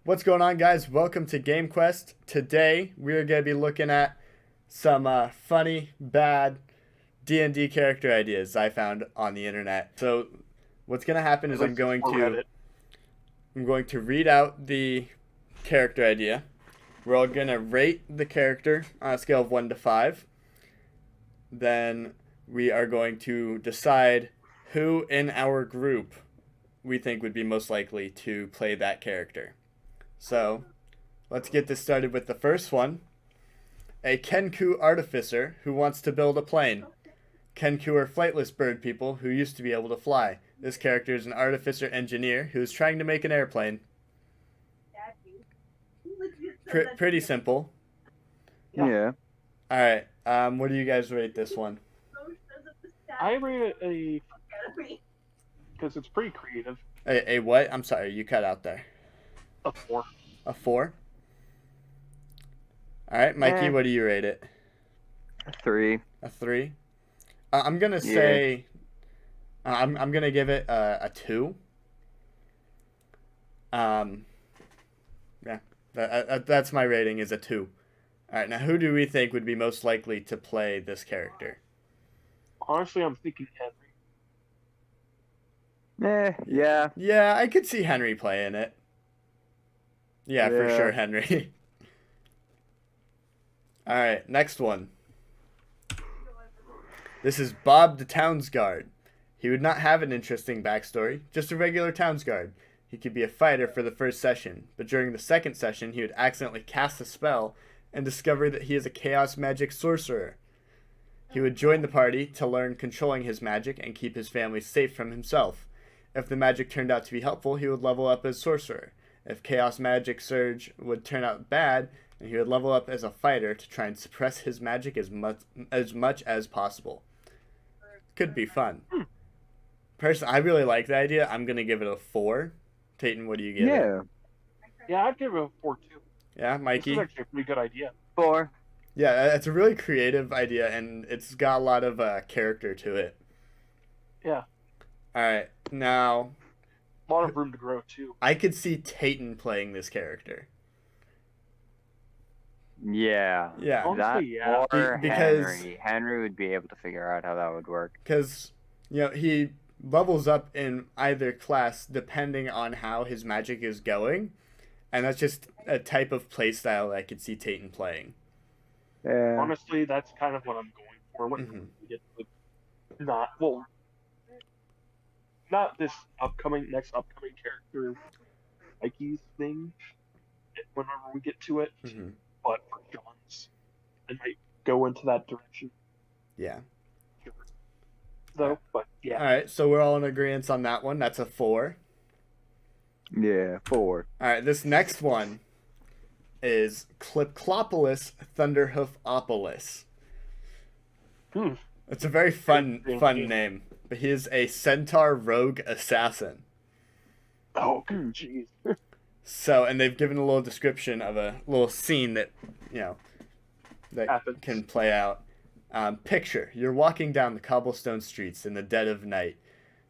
What's going on, guys? Welcome to Game Quest. Today, we're going to be looking at some funny, bad D&D character ideas I found on the internet. So, what's going to happen is I'm going to read out the character idea. We're all going to rate the character on a scale of 1 to 5. Then we are going to decide who in our group we think would be most likely to play that character. So, let's get this started with the first one. A Kenku artificer who wants to build a plane. Kenku are flightless bird people who used to be able to fly. This character is an artificer engineer who is trying to make an airplane. Pretty simple. Yeah. Alright, what do you guys rate this one? I rate it a... because it's pretty creative. A what? I'm sorry, you cut out there. A 4. A 4? Alright, Mikey, what do you rate it? A 3. A 3? I'm gonna say... I'm gonna give it a 2. Yeah, that's my rating, is a 2. Alright, now who do we think would be most likely to play this character? Honestly, I'm thinking Yeah. Henry. Yeah, I could see Henry playing it. Yeah, for sure, Henry. Alright, next one. This is Bob the Town's Guard. He would not have an interesting backstory, just a regular Town's Guard. He could be a fighter for the first session, but during the second session he would accidentally cast a spell and discover that he is a chaos magic sorcerer. He would join the party to learn controlling his magic and keep his family safe from himself. If the magic turned out to be helpful, he would level up as sorcerer. If chaos magic surge would turn out bad, and he would level up as a fighter to try and suppress his magic as much as possible. Could be fun. Personally, I really like the idea. I'm gonna give it a 4. Tayton, what do you give it? Yeah, I'd give it a 4 too. Yeah, Mikey? This is actually a pretty good idea. 4. Yeah, it's a really creative idea, and it's got a lot of character to it. Yeah. Alright, now... A lot of room to grow too. I could see Tayton playing this character. Yeah. Yeah. Honestly, yeah. Or Because... Henry. Henry would be able to figure out how that would work. Because, he levels up in either class depending on how his magic is going. And that's just a type of playstyle I could see Tayton playing. Yeah. Honestly, that's kind of what I'm going for when we get to not this next upcoming character Mikey's thing whenever we get to it, but for John's, I might go into that direction. Yeah. Though, but yeah. Alright, so we're all in agreement on that one. That's a 4. Yeah, 4. Alright, this next one is Clipclopolis Thunderhoofopolis. It's a very fun name, but he is a centaur rogue assassin. Oh, jeez. So, and they've given a little description of a little scene that, that happens. Can play out. Picture, you're walking down the cobblestone streets in the dead of night.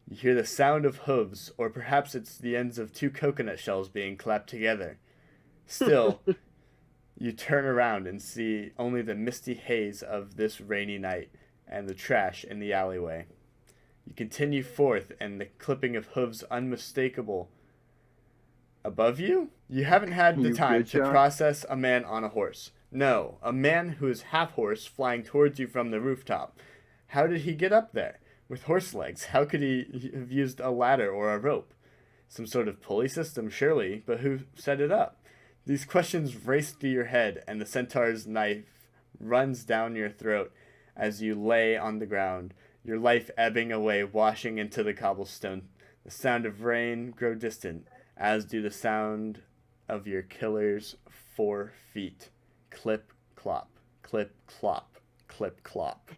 You hear the sound of hooves, or perhaps it's the ends of 2 coconut shells being clapped together. Still, you turn around and see only the misty haze of this rainy night and the trash in the alleyway. You continue forth, and the clipping of hooves unmistakable. Above you? You haven't had the time to process a man on a horse. No, a man who is half horse flying towards you from the rooftop. How did he get up there? With horse legs, how could he have used a ladder or a rope? Some sort of pulley system, surely, but who set it up? These questions race through your head, and the centaur's knife runs down your throat as you lay on the ground, your life ebbing away, washing into the cobblestone. The sound of rain grow distant, as do the sound of your killer's 4 feet. Clip, clop, clip, clop, clip, clop.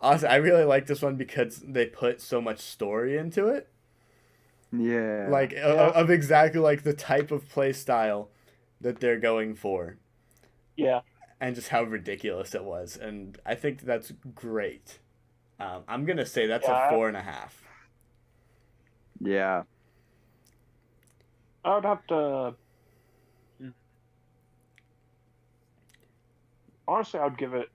Honestly, I really like this one because they put so much story into it. Yeah. Of exactly like the type of play style that they're going for. Yeah. And just how ridiculous it was. And I think that's great. I'm going to say that's a 4.5. Yeah. I would have to. Honestly, I would give it.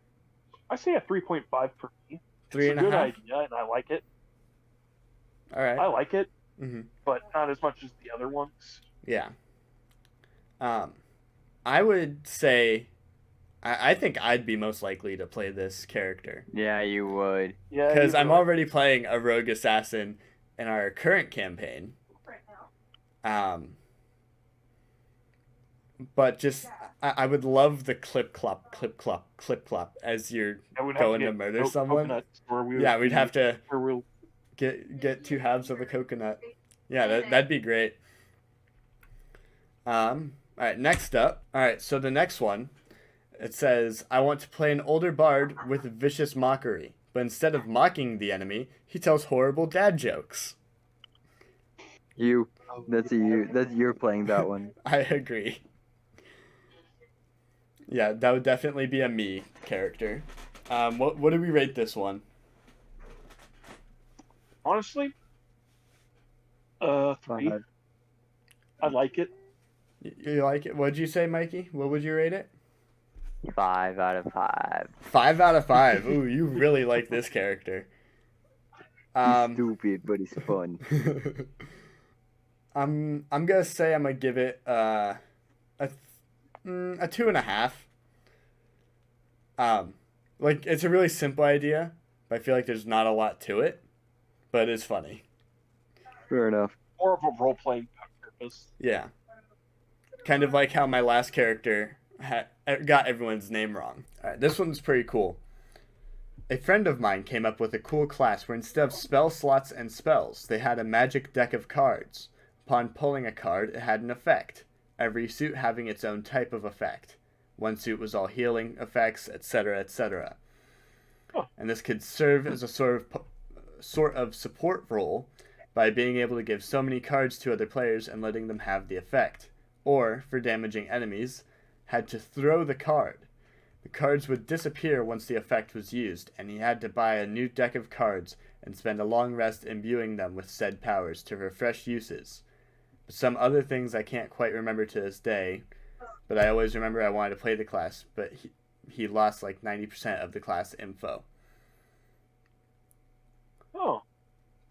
I say a 3.5 for me. Three It's a and a good half. idea, and I like it. All right. I like it, Mm-hmm. but not as much as the other ones. Yeah. I would say, I think I'd be most likely to play this character Yeah, you would. Yeah, because you I'm would. already playing a rogue assassin in our current campaign. But just I would love the clip clop, clip clop, clip clop as you're I would have going to to get murder someone. coconuts, or we would Yeah, we'd be- have to or we'll get 2 halves of a coconut. Yeah, that'd be great. All right, next up. All right, so the next one, it says, I want to play an older bard with vicious mockery, but instead of mocking the enemy, he tells horrible dad jokes. You. That's you. That's you're playing that one. I agree. Yeah, that would definitely be a me character. What do we rate this one? honestly, 3. Five. I like it. You like it? What'd you say, Mikey? What would you rate it? 5 out of 5. 5 out of 5. Ooh, you really like this character. He's stupid, but he's fun. I'm gonna say I'm gonna give it a 2.5. Like it's a really simple idea, but I feel like there's not a lot to it, but it's funny. Fair enough. More of a role-playing purpose. Yeah, kind of like how my last character got everyone's name wrong. All right, this one's pretty cool. A friend of mine came up with a cool class where instead of spell slots and spells, they had a magic deck of cards. Upon pulling a card, it had an effect, every suit having its own type of effect. One suit was all healing effects, etc., etc. Huh. And this could serve as a sort of support role by being able to give so many cards to other players and letting them have the effect. Or, for damaging enemies, had to throw the card. The cards would disappear once the effect was used, and he had to buy a new deck of cards and spend a long rest imbuing them with said powers to refresh uses. Some other things I can't quite remember to this day, but I always remember I wanted to play the class, but he lost like 90% of the class info. Oh,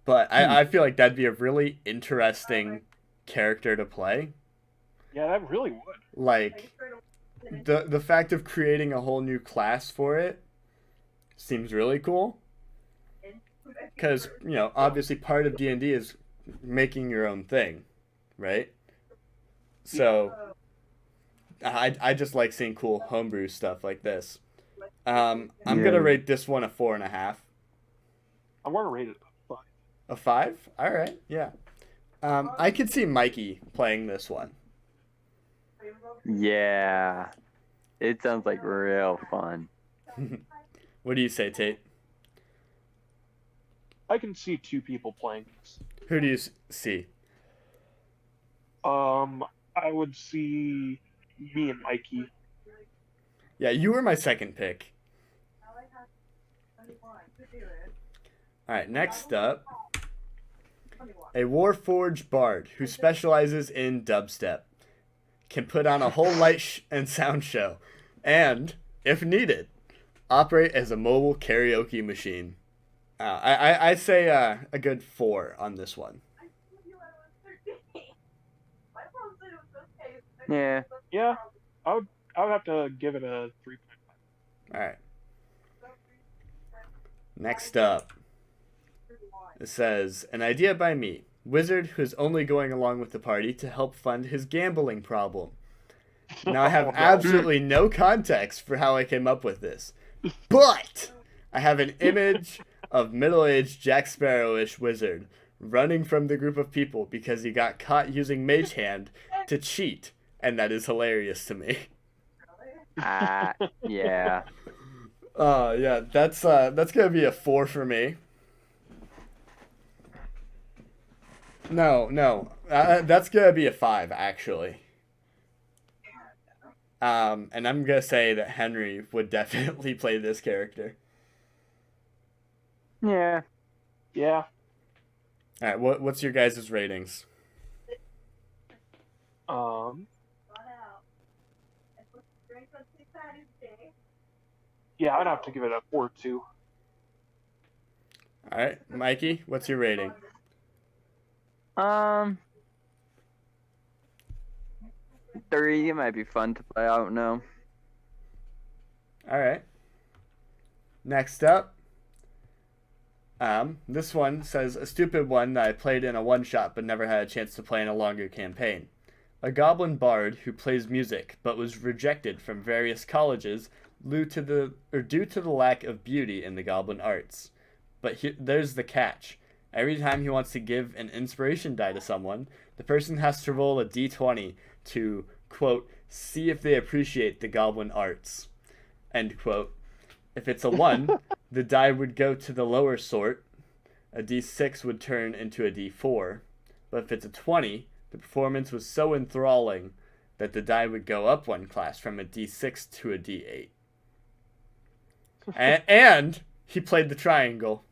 But I feel like that'd be a really interesting character to play. yeah, that really would. Like, the fact of creating a whole new class for it seems really cool. Because, obviously part of D&D is making your own thing, right? So, I just like seeing cool homebrew stuff like this. I'm going to rate this one a 4.5. I want to rate it a 5. A 5? All right, yeah. I could see Mikey playing this one. Yeah. It sounds like real fun. What do you say, Tate? I can see 2 people playing this. Who do you see? I would see me and Mikey. Yeah, you were my second pick. Alright, next up. A Warforged Bard who specializes in dubstep. Can put on a whole light and sound show. And, if needed, operate as a mobile karaoke machine. I say a good 4 on this one. Yeah. Yeah, I would have to give it a 3.5. Alright. Next up. It says, an idea by me, wizard who is only going along with the party to help fund his gambling problem. Now I have absolutely no context for how I came up with this, but I have an image of middle-aged Jack Sparrow-ish wizard running from the group of people because he got caught using Mage Hand to cheat, and that is hilarious to me. Yeah. Yeah, that's gonna be a 4 for me. No, that's gonna be a 5 actually. And I'm gonna say that Henry would definitely play this character. Yeah. Yeah, All right, what's your guys' ratings? Um, yeah, I'd have to give it a 4 too. All right, Mikey, what's your rating? 3. It might be fun to play. I don't know. All right. Next up, this one says a stupid one that I played in a one-shot but never had a chance to play in a longer campaign. A goblin bard who plays music but was rejected from various colleges due to the lack of beauty in the goblin arts. But there's the catch. Every time he wants to give an inspiration die to someone, the person has to roll a d20 to, quote, see if they appreciate the goblin arts, end quote. If it's a 1, the die would go to the lower sort, a d6 would turn into a d4, but if it's a 20, the performance was so enthralling that the die would go up 1 class from a d6 to a d8. And he played the triangle.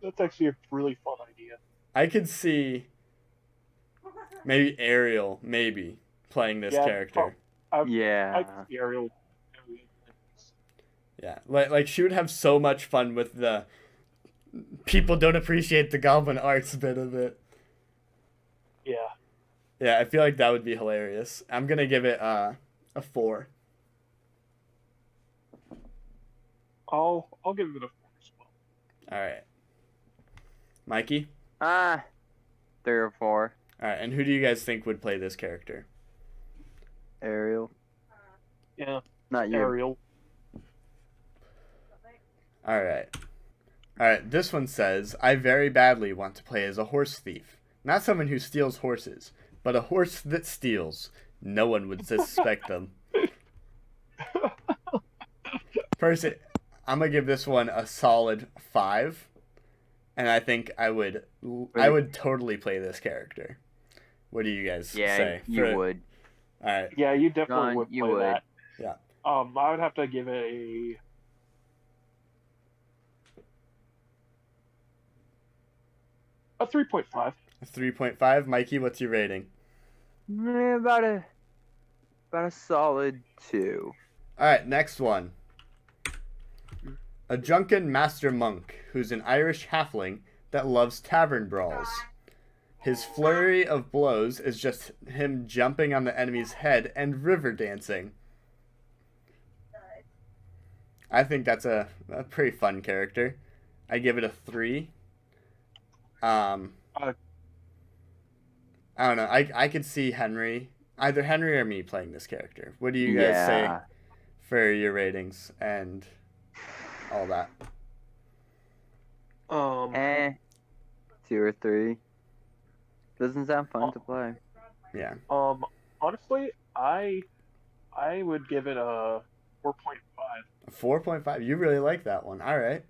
That's actually a really fun idea. I could see maybe Ariel, playing this character. Yeah. I could see Ariel. Yeah, like she would have so much fun with the people don't appreciate the goblin arts bit of it. Yeah. Yeah, I feel like that would be hilarious. I'm gonna give it a 4. I'll give it a 4 as well. All right, Mikey. 3 or 4. All right, and who do you guys think would play this character? Ariel. Yeah. Not you. Ariel. All right. This one says, I very badly want to play as a horse thief. Not someone who steals horses, but a horse that steals. No one would suspect them. Person, I'm gonna give this one a solid 5, and I think I would totally play this character. What do you guys say? You would. All right. Yeah, you definitely John, would you play would. that. Yeah. I would have to give it a 3.5. 3.5. Mikey, what's your rating? About a solid 2. All right, next one. A drunken master monk who's an Irish halfling that loves tavern brawls. His flurry of blows is just him jumping on the enemy's head and river dancing. I think that's a pretty fun character. I give it a 3. I don't know. I could see either Henry or me playing this character. What do you guys say for your ratings and all that? 2 or 3. Doesn't sound fun to play. Yeah. Honestly, I would give it a 4.5. 4.5. You really like that one. All right.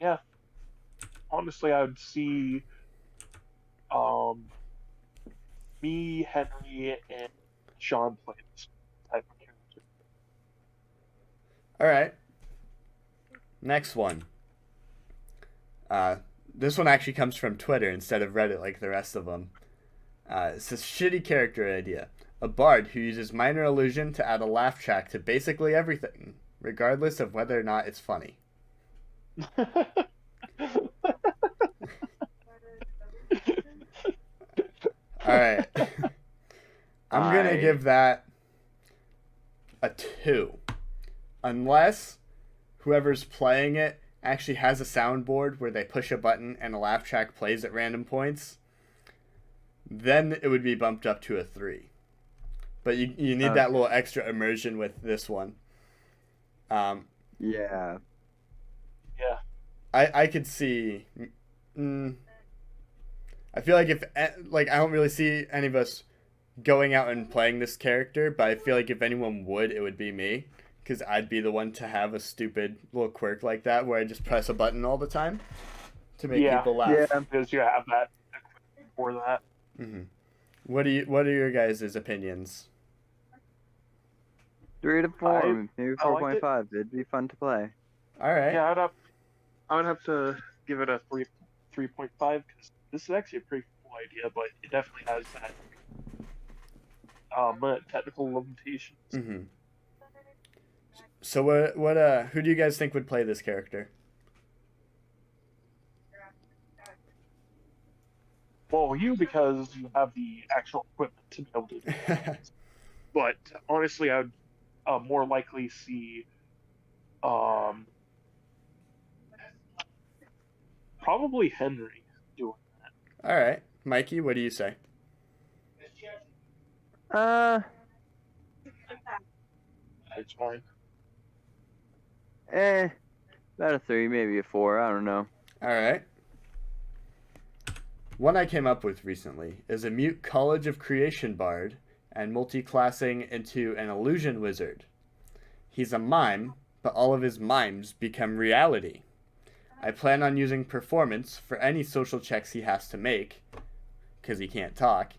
Yeah. Honestly, I would see me, Henry, and Sean play this type of character. All right. Next one. This one actually comes from Twitter instead of Reddit like the rest of them. It's a shitty character idea. A bard who uses minor illusion to add a laugh track to basically everything, regardless of whether or not it's funny. Alright. I'm going to give that a 2. Unless whoever's playing it actually has a soundboard where they push a button and a laugh track plays at random points, then it would be bumped up to a 3. But you need that little extra immersion with this one. Yeah. Yeah. I could see... I feel like I don't really see any of us going out and playing this character, but I feel like if anyone would, it would be me. Because I'd be the one to have a stupid little quirk like that where I just press a button all the time to make people laugh. Yeah, because you have that for that. Mm-hmm. What are your guys' opinions? 3 to 4, maybe 4.5. It'd be fun to play. All right. Yeah, I would have to give it a 3.5 because this is actually a pretty cool idea, but it definitely has that technical limitations. Mm-hmm. So who do you guys think would play this character? Well, you because you have the actual equipment to be able to do it. But honestly, I would more likely see probably Henry doing that. All right, Mikey, what do you say? It's fine. About a 3, maybe a 4. I don't know. All right. One I came up with recently is a mute College of Creation bard and multi-classing into an illusion wizard. He's a mime, but all of his mimes become reality. I plan on using performance for any social checks he has to make, because he can't talk.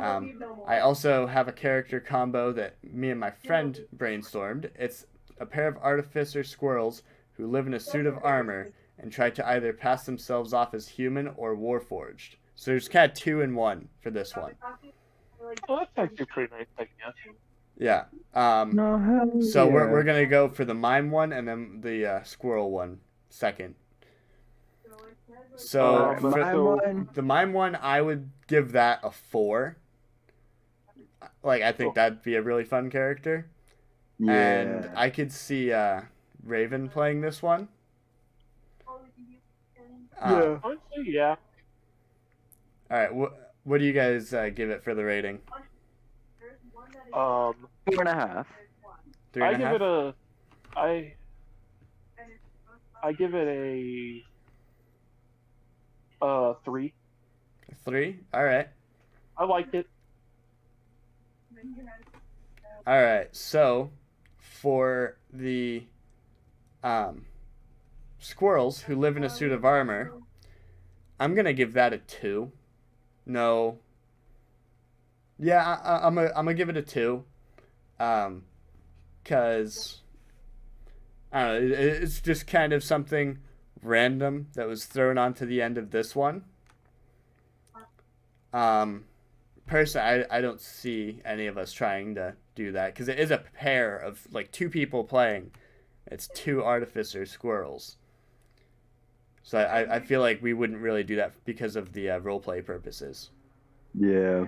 I also have a character combo that me and my friend brainstormed. It's a pair of artificer squirrels who live in a suit of armor and try to either pass themselves off as human or warforged. So there's kind of 2 in 1 for this one. Oh, that's actually a pretty nice idea. Yeah. So we're gonna go for the mime one and then the squirrel one second. So the mime one, I would give that a 4. Like, I think that'd be a really fun character. Yeah. And I could see Raven playing this one. Honestly, yeah. All right, what do you guys give it for the rating? 4.5. 3.5? I give it a 3. 3? All right. I liked it. All right. So for the squirrels who live in a suit of armor, I'm gonna give that a 2. No. Yeah, I'm gonna give it a 2. Cause I don't know, it's just kind of something random that was thrown onto the end of this one. Personally, I don't see any of us trying to do that because it is a pair of like 2 people playing. It's 2 artificer squirrels. So I feel like we wouldn't really do that because of the roleplay purposes. Yeah.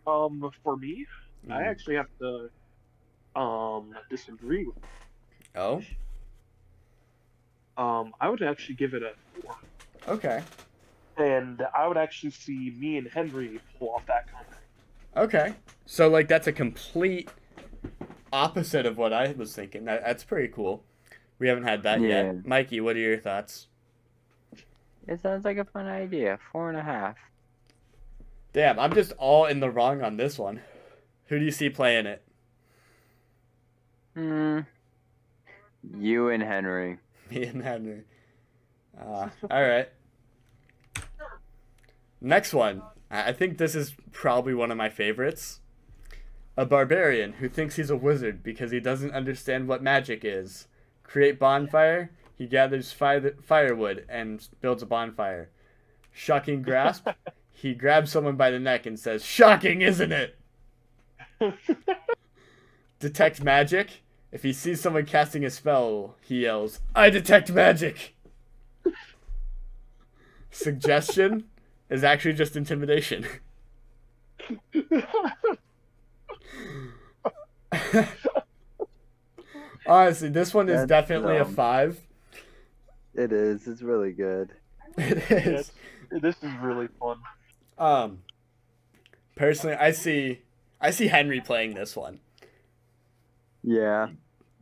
For me, I actually have to disagree with Oh? I would actually give it a 4. Okay. And I would actually see me and Henry pull off that combo. Okay. So like that's a complete opposite of what I was thinking. That's pretty cool. We haven't had that yet. Mikey, what are your thoughts? It sounds like a fun idea. 4.5. Damn, I'm just all in the wrong on this one. Who do you see playing it? You and Henry. Me and Henry. All right. Next one. I think this is probably one of my favorites. A barbarian who thinks he's a wizard because he doesn't understand what magic is. Create bonfire. He gathers firewood and builds a bonfire. Shocking grasp. He grabs someone by the neck and says, "Shocking, isn't it?" Detect magic. If he sees someone casting a spell, he yells, "I detect magic!" Suggestion is actually just intimidation. Honestly, this one is definitely a 5. It is. It's really good. It is. This is really fun. Personally, I see Henry playing this one. Yeah.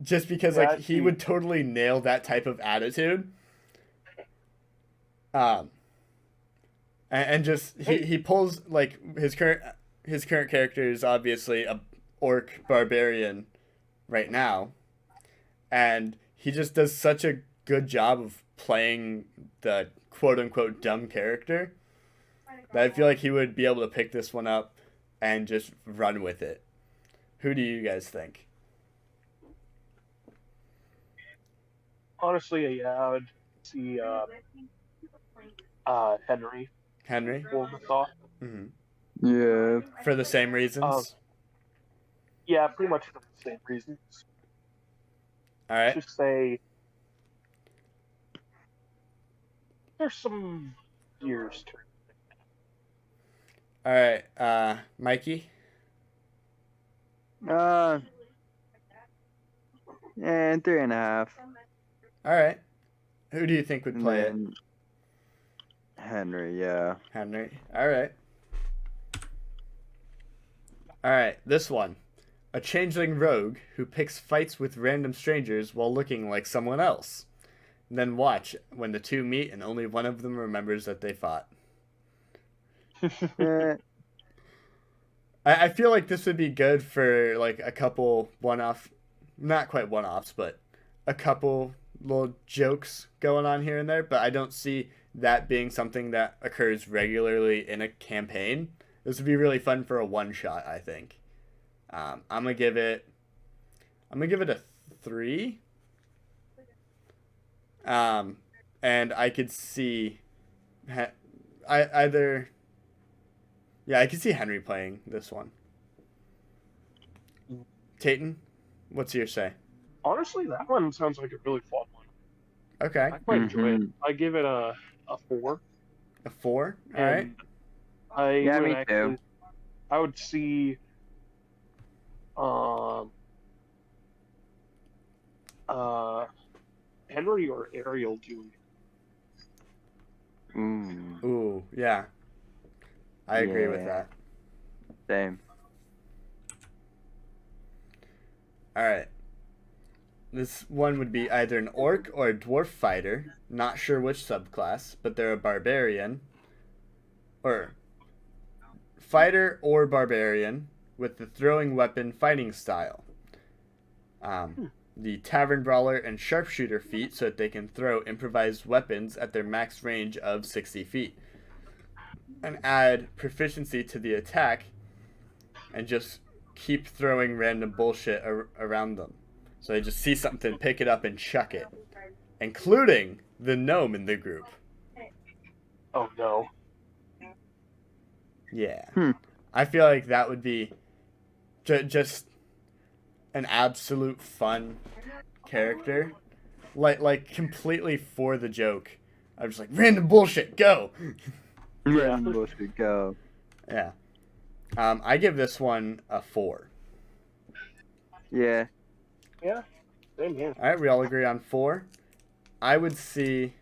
Just because like he would totally nail that type of attitude. And just he pulls like his current character is obviously a orc barbarian right now. And he just does such a good job of playing the quote unquote dumb character that I feel like he would be able to pick this one up and just run with it. Who do you guys think? Honestly, yeah, see Henry Henry? Wolfenthal. Hmm. Yeah. For the same reasons? Yeah, pretty much for the same reasons. All right. Just say there's some gears turning. All right. Mikey? And 3.5. All right. Who do you think would And play it? then Henry, yeah. Henry. All right. All right. This one. A changeling rogue who picks fights with random strangers while looking like someone else. Then watch when the two meet and only one of them remembers that they fought. Eh, I feel like this would be good for like a couple one-off, not quite one-offs, but a couple little jokes going on here and there. But I don't see that being something that occurs regularly in a campaign. This would be really fun for a one-shot, I think. I'm gonna give it a 3. And I could see, I could see Henry playing this one. Tayton, what's your say? Honestly, that one sounds like a really fun one. Okay, I quite enjoy it. I give it a 4. a 4. All right. Yeah, me too. I would see Henry or Ariel doing it. Ooh, yeah. I agree with Yeah. that. Same. All right. This one would be either an orc or a dwarf fighter. Not sure which subclass, but they're a barbarian. Or fighter or barbarian with the throwing weapon fighting style. The tavern brawler and sharpshooter feat so that they can throw improvised weapons at their max range of 60 feet. And add proficiency to the attack and just keep throwing random bullshit around them. So they just see something, pick it up, and chuck it. Including the gnome in the group. Oh no. Yeah. I feel like that would be just an absolute fun character. Like completely for the joke. I'm just like, random bullshit, go! Random bullshit, go. Yeah. I give this one a 4. Yeah. Yeah. Same here. All right, we all agree on 4. I would see.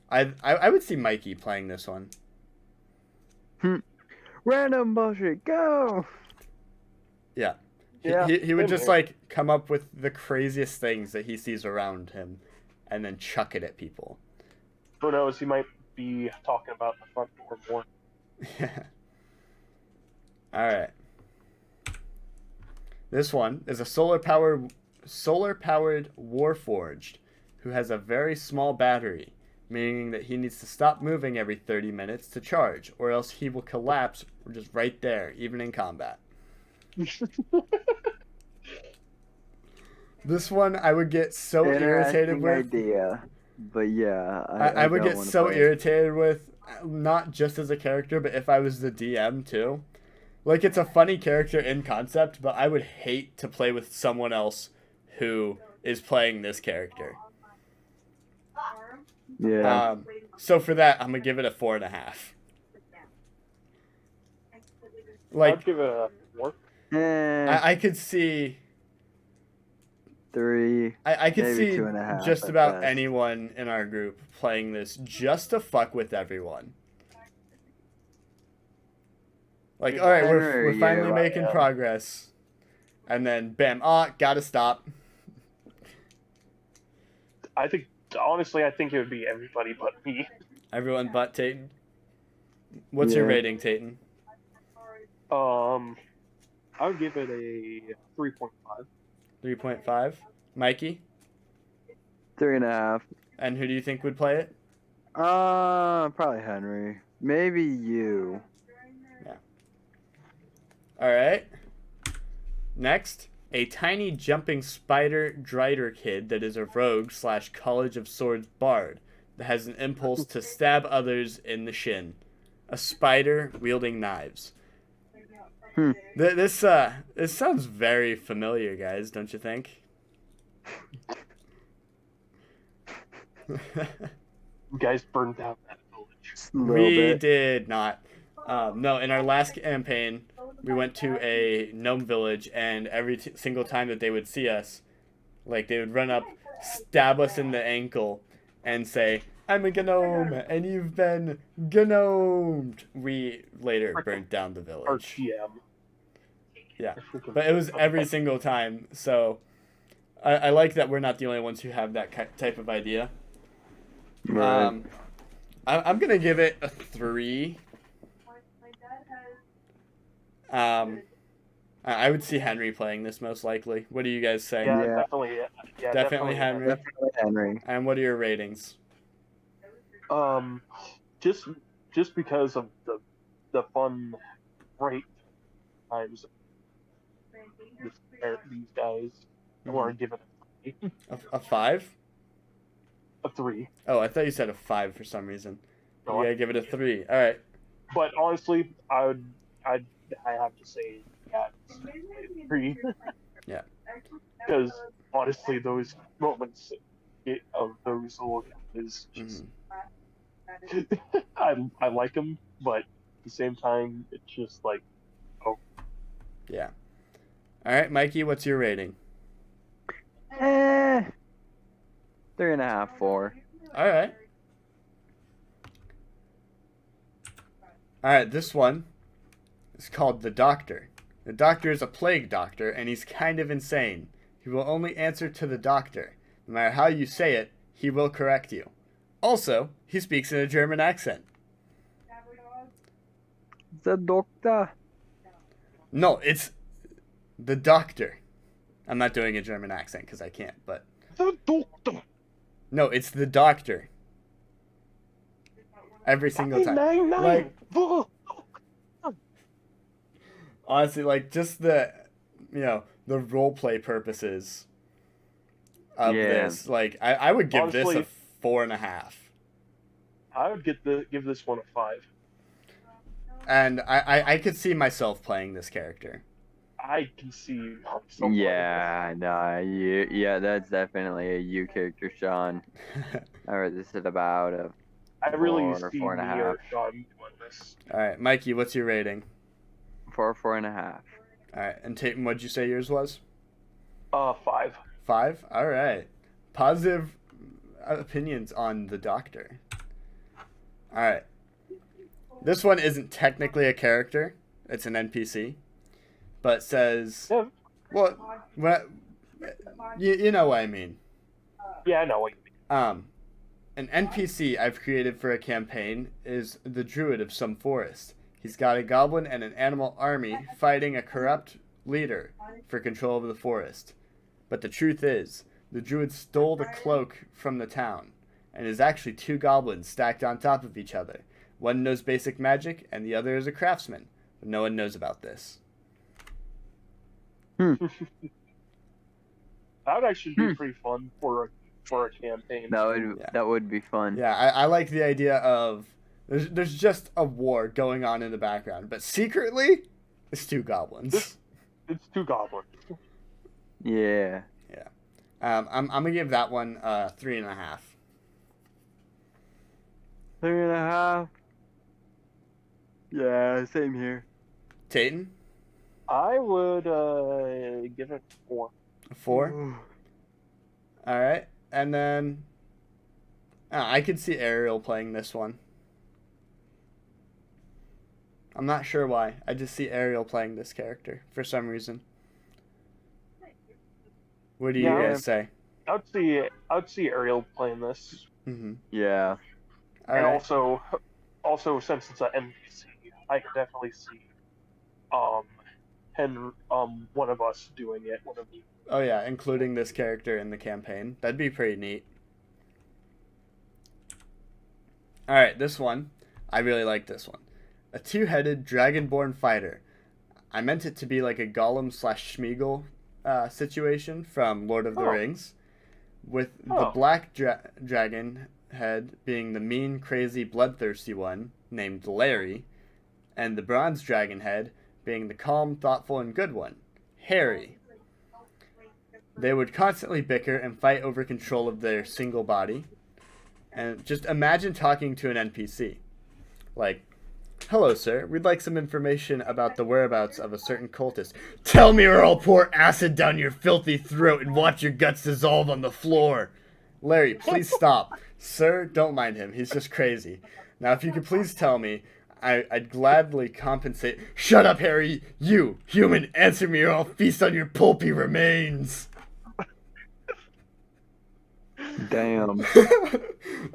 I would see Mikey playing this one. Random bullshit, go! Yeah. Yeah, He would same just here. like come up with the craziest things that he sees around him, and then chuck it at people. Who knows? He might be talking about the front door more. Yeah. All right. This one is a solar-powered warforged who has a very small battery, meaning that he needs to stop moving every 30 minutes to charge, or else he will collapse just right there, even in combat. This one I would get so irritated with. Idea. But yeah, I would don't get wanna so play it. irritated with, not just as a character, but if I was the DM too. Like, it's a funny character in concept, but I would hate to play with someone else who is playing this character. Yeah. So for that, I'm gonna give it a 4.5. Like, I'd give it a 4. I could see. 3. I could Maybe see 2.5 just at about best. anyone in our group playing this just to fuck with everyone. Like, all right, we're finally Yeah. making progress, and then bam, gotta stop. I think, honestly, I think it would be everybody but me. Everyone but Tayton. What's your Yeah. rating, Tayton? I would give it a 3.5. 3.5. Mikey? 3.5. And who do you think would play it? Probably Henry. Maybe you. All right. Next, A tiny jumping spider drider kid that is a rogue / College of Swords bard that has an impulse to stab others in the shin. A spider wielding knives. This sounds very familiar, guys, don't you think? You guys burned down that village. Just a little We bit. did not. No, in our last campaign, we went to a gnome village, and every single time that they would see us, like, they would run up, stab us in the ankle, and say, "I'm a gnome, and you've been gnomed." We later burnt down the Our village. GM. Yeah, but it was every single time, so I like that we're not the only ones who have that type of idea. Right. I'm going to give it a 3. I would see Henry playing this most likely. What do you guys say? Yeah, Yeah. definitely. Yeah, Definitely Henry. Definitely Henry. And what are your ratings? Just because of the fun rate times these guys, I want to give it A 5? a 3. Oh, I thought you said a 5 for some reason. No, You gotta give it a 3. All right. But honestly, I have to say, yeah, it's a 3. Yeah. Because honestly, those moments of those little is just I like them, but at the same time, it's just like, oh, Yeah. All right, Mikey, what's your rating? 3.5, 4. All right. All right, this one is called The Doctor. The Doctor is a plague doctor, and he's kind of insane. He will only answer to the doctor. No matter how you say it, he will correct you. Also, he speaks in a German accent. The doctor. No, it's The Doctor. I'm not doing a German accent because I can't, but... the doctor. No, it's The Doctor. Every single time. Like, honestly, like, just the, the roleplay purposes of this. Like, I would give Honestly, this a 4.5. I would give this one a 5. And I could see myself playing this character. I can see myself. Yeah, no, yeah, that's definitely a you character, Sean. I read this at about a I really 4, see 4.5. me or Sean doing this. All right, Mikey, what's your rating? 4, 4.5. All right, and Tatum, what'd you say yours was? 5. 5? All right. Positive opinions on the Doctor. All right. This one isn't technically a character. It's an NPC. But says... Yeah. Well, you know what I mean. Yeah, I know what you mean. An NPC I've created for a campaign is the druid of some forest. He's got a goblin and an animal army fighting a corrupt leader for control of the forest. But the truth is, the druid stole the cloak from the town, and is actually 2 goblins stacked on top of each other. One knows basic magic, and the other is a craftsman, but no one knows about this. That would actually be pretty fun for a campaign. That would be fun. Yeah, I like the idea of there's just a war going on in the background, but secretly, it's 2 goblins. It's 2 goblins. Yeah. Yeah. I'm gonna give that one 3.5. 3.5. Yeah, same here. Tayton? I would give it 4. 4? All right. And then I could see Ariel playing this one. I'm not sure why. I just see Ariel playing this character for some reason. What do you guys say? I would see Ariel playing this. Mm-hmm. Yeah. All and right. also since it's an NPC, I could definitely see one of us doing it. One of you. Oh yeah, including this character in the campaign. That'd be pretty neat. All right, this one. I really like this one. A 2-headed dragonborn fighter. I meant it to be like a Golem / Schmeagol situation from Lord of the Oh. Rings, with the Oh. black dragon head being the mean, crazy, bloodthirsty one named Larry, and the bronze dragon head being the calm, thoughtful, and good one, Harry. They would constantly bicker and fight over control of their single body. And just imagine talking to an NPC. Like, hello, sir. We'd like some information about the whereabouts of a certain cultist. Tell me or I'll pour acid down your filthy throat and watch your guts dissolve on the floor. Larry, please stop. Sir, don't mind him. He's just crazy. Now, if you could please tell me, I'd gladly compensate. Shut up, Harry. You, human, answer me or I'll feast on your pulpy remains. Damn.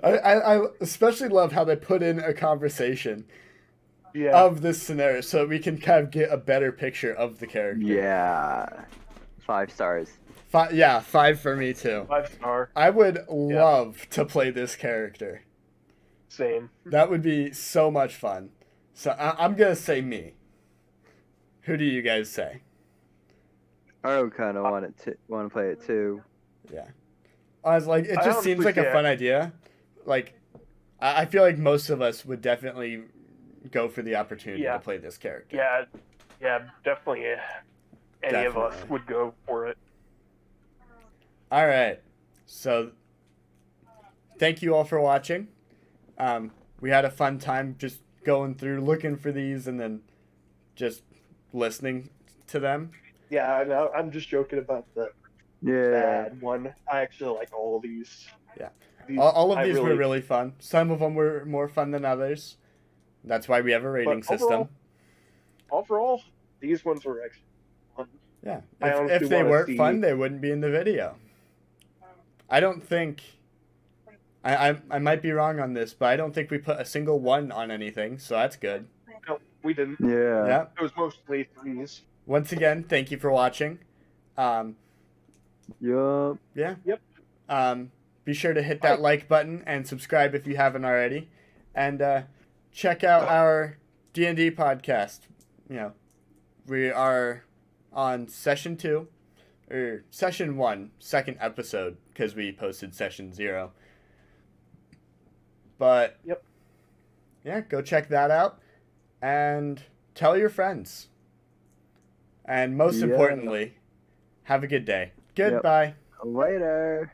I especially love how they put in a conversation Yeah. of this scenario so we can kind of get a better picture of the character. Yeah. 5 stars. 5 for me too. 5-star. I would love to play this character. Same. That would be so much fun. So I'm gonna say me. Who do you guys say? I would kind of want to play it too. Yeah. I was like, it I just seems honestly like a can't. fun idea. Like, I feel like most of us would definitely go for the opportunity Yeah. to play this character. Yeah, definitely. Any of us Definitely. would go for it. All right. So, thank you all for watching. We had a fun time just going through, looking for these, and then just listening to them. Yeah, I know. I'm just joking about the Yeah. bad one. I actually like all these. Yeah. These- All of I these were really fun. Some of them were more fun than others. That's why we have a rating But system. Overall, these ones were actually fun. Yeah. I honestly If they wanna weren't see- fun, they wouldn't be in the video. I don't think. I might be wrong on this, but I don't think we put a single 1 on anything, so that's good. No, we didn't. Yeah. Yeah. It was mostly 3s. Once again, thank you for watching. Yup. Yeah. Yep. Be sure to hit that Bye. like button and subscribe if you haven't already. And check out our D&D podcast. You know, we are on session 2, or session 1, second episode, because we posted session 0. But, Yep. yeah, go check that out. And tell your friends. And most Yeah. importantly, have a good day. Yep. Goodbye. Later.